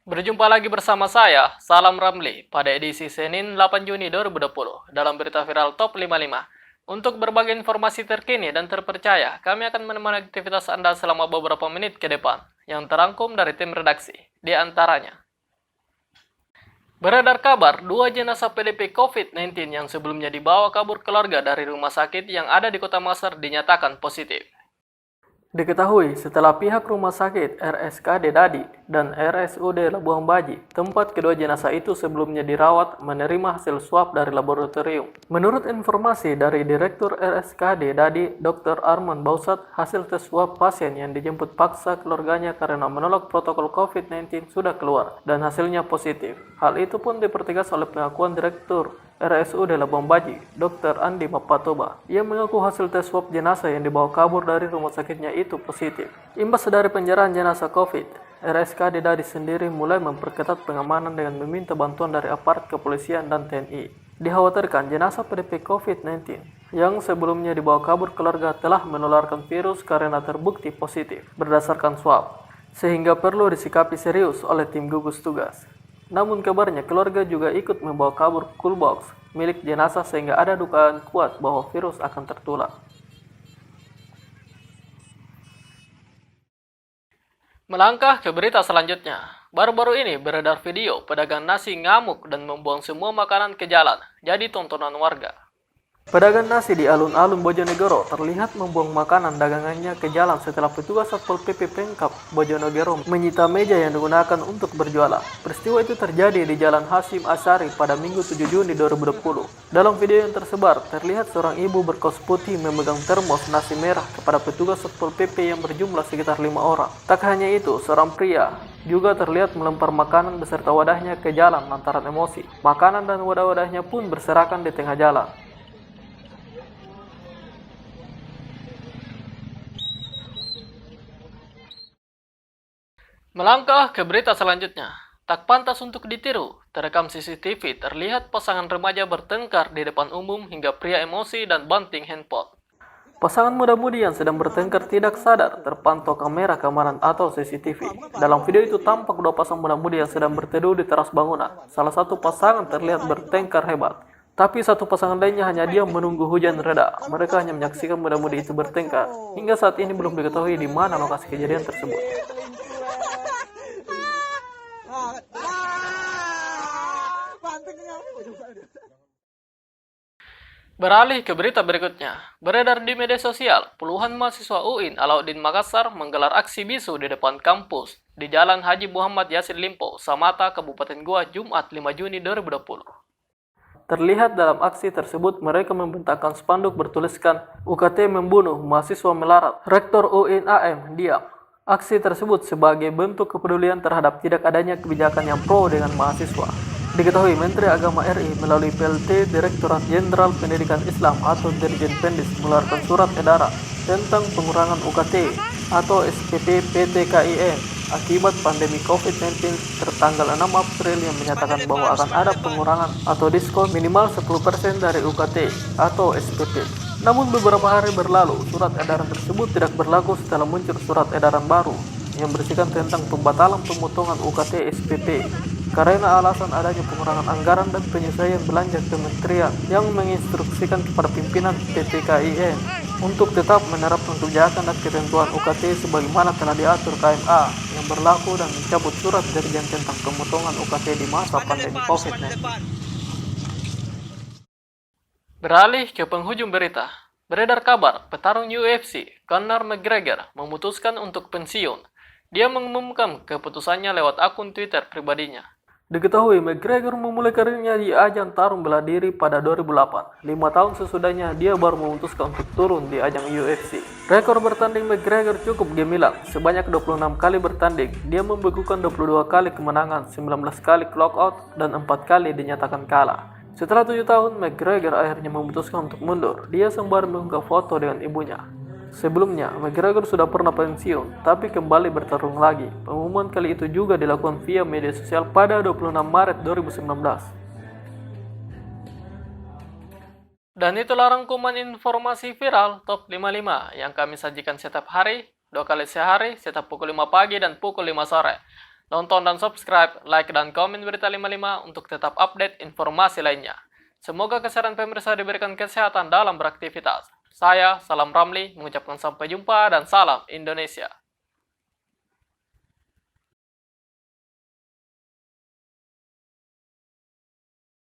Berjumpa lagi bersama saya, Salam Ramli, pada edisi Senin 8 Juni 2020 dalam berita viral Top 55. Untuk berbagi informasi terkini dan terpercaya, kami akan menemani aktivitas Anda selama beberapa menit ke depan, yang terangkum dari tim redaksi. Di antaranya, beredar kabar dua jenazah PDP COVID-19 yang sebelumnya dibawa kabur keluarga dari rumah sakit yang ada di Kota Makassar dinyatakan positif. Diketahui setelah pihak rumah sakit RSKD Dadi dan RSUD Labuan Baji, tempat kedua jenazah itu sebelumnya dirawat, menerima hasil swab dari laboratorium. Menurut informasi dari Direktur RSKD Dadi, Dr. Arman Bausat, hasil tes swab pasien yang dijemput paksa keluarganya karena menolak protokol COVID-19 sudah keluar dan hasilnya positif. Hal itu pun dipertegas oleh pengakuan Direktur RSUD Labuan Baji, Dr. Andi Mapatoba. Ia mengaku hasil tes swab jenazah yang dibawa kabur dari rumah sakitnya itu positif. Imbas dari penjarahan jenazah COVID, RSKD Dadi sendiri mulai memperketat pengamanan dengan meminta bantuan dari aparat kepolisian dan TNI. Dikhawatirkan jenazah PDP COVID-19 yang sebelumnya dibawa kabur keluarga telah menularkan virus karena terbukti positif berdasarkan swab, sehingga perlu disikapi serius oleh tim gugus tugas. Namun kabarnya keluarga juga ikut membawa kabur cool box milik jenazah sehingga ada dugaan kuat bahwa virus akan tertular. Melangkah ke berita selanjutnya. Baru-baru ini beredar video pedagang nasi ngamuk dan membuang semua makanan ke jalan, jadi tontonan warga. Pedagang nasi di alun-alun Bojonegoro terlihat membuang makanan dagangannya ke jalan setelah petugas Satpol PP Pemkab Bojonegoro menyita meja yang digunakan untuk berjualan. Peristiwa itu terjadi di Jalan Hasyim Asyari pada Minggu 7 Juni 2020. Dalam video yang tersebar, terlihat seorang ibu berkaos putih memegang termos nasi merah kepada petugas Satpol PP yang berjumlah sekitar 5 orang. Tak hanya itu, seorang pria juga terlihat melempar makanan beserta wadahnya ke jalan lantaran emosi. Makanan dan wadah-wadahnya pun berserakan di tengah jalan. Melangkah ke berita selanjutnya. Tak pantas untuk ditiru, terekam CCTV terlihat pasangan remaja bertengkar di depan umum hingga pria emosi dan banting handphone. Pasangan muda-mudi yang sedang bertengkar tidak sadar terpantau kamera keamanan atau CCTV. Dalam video itu tampak dua pasang muda-mudi yang sedang berteduh di teras bangunan. Salah satu pasangan terlihat bertengkar hebat, tapi satu pasangan lainnya hanya diam menunggu hujan reda. Mereka hanya menyaksikan muda-mudi itu bertengkar. Hingga saat ini belum diketahui di mana lokasi kejadian tersebut. Beralih ke berita berikutnya. Beredar di media sosial, puluhan mahasiswa UIN Alauddin Makassar menggelar aksi bisu di depan kampus di Jalan Haji Muhammad Yasin Limpo, Samata, Kabupaten Goa, Jumat 5 Juni 2020. Terlihat dalam aksi tersebut mereka membentangkan spanduk bertuliskan UKT membunuh, mahasiswa melarat, Rektor UIN AM diam. Aksi tersebut sebagai bentuk kepedulian terhadap tidak adanya kebijakan yang pro dengan mahasiswa. Diketahui Menteri Agama RI melalui PLT Direktorat Jenderal Pendidikan Islam atau Dirjen Pendis mengeluarkan surat edaran tentang pengurangan UKT atau SPP PTKIN akibat pandemi COVID-19 tertanggal 6 April yang menyatakan bahwa akan ada pengurangan atau diskon minimal 10% dari UKT atau SPP. Namun beberapa hari berlalu, surat edaran tersebut tidak berlaku setelah muncul surat edaran baru yang berisikan tentang pembatalan pemotongan UKT SPP karena alasan adanya pengurangan anggaran dan penyesuaian belanja kementerian yang menginstruksikan kepada pimpinan PTKIN untuk tetap menerapkan kebijakan dan ketentuan UKT sebagaimana telah diatur KMA yang berlaku dan mencabut surat Dirjen tentang pemotongan UKT di masa pandemi COVID-19. Beralih ke penghujung berita. Beredar kabar petarung UFC Conor McGregor memutuskan untuk pensiun. Dia mengumumkan keputusannya lewat akun Twitter pribadinya. Diketahui McGregor memulai karirnya di ajang tarung bela diri pada 2008. 5 tahun sesudahnya dia baru memutuskan untuk turun di ajang UFC. Rekor bertanding McGregor cukup gemilang. Sebanyak 26 kali bertanding, dia membukukan 22 kali kemenangan, 19 kali knockout, dan 4 kali dinyatakan kalah. Setelah 7 tahun, McGregor akhirnya memutuskan untuk mundur. Dia sembari mengunggah foto dengan ibunya. Sebelumnya, McGregor sudah pernah pensiun, tapi kembali bertarung lagi. Pengumuman kali itu juga dilakukan via media sosial pada 26 Maret 2019. Dan itulah rangkuman informasi viral Top 55 yang kami sajikan setiap hari, 2 kali sehari, setiap pukul 5 pagi dan pukul 5 sore. Nonton dan subscribe, like dan komen Berita 55 untuk tetap update informasi lainnya. Semoga kesehatan pemirsa diberikan kesehatan dalam beraktivitas. Saya, Salam Ramli, mengucapkan sampai jumpa dan salam Indonesia.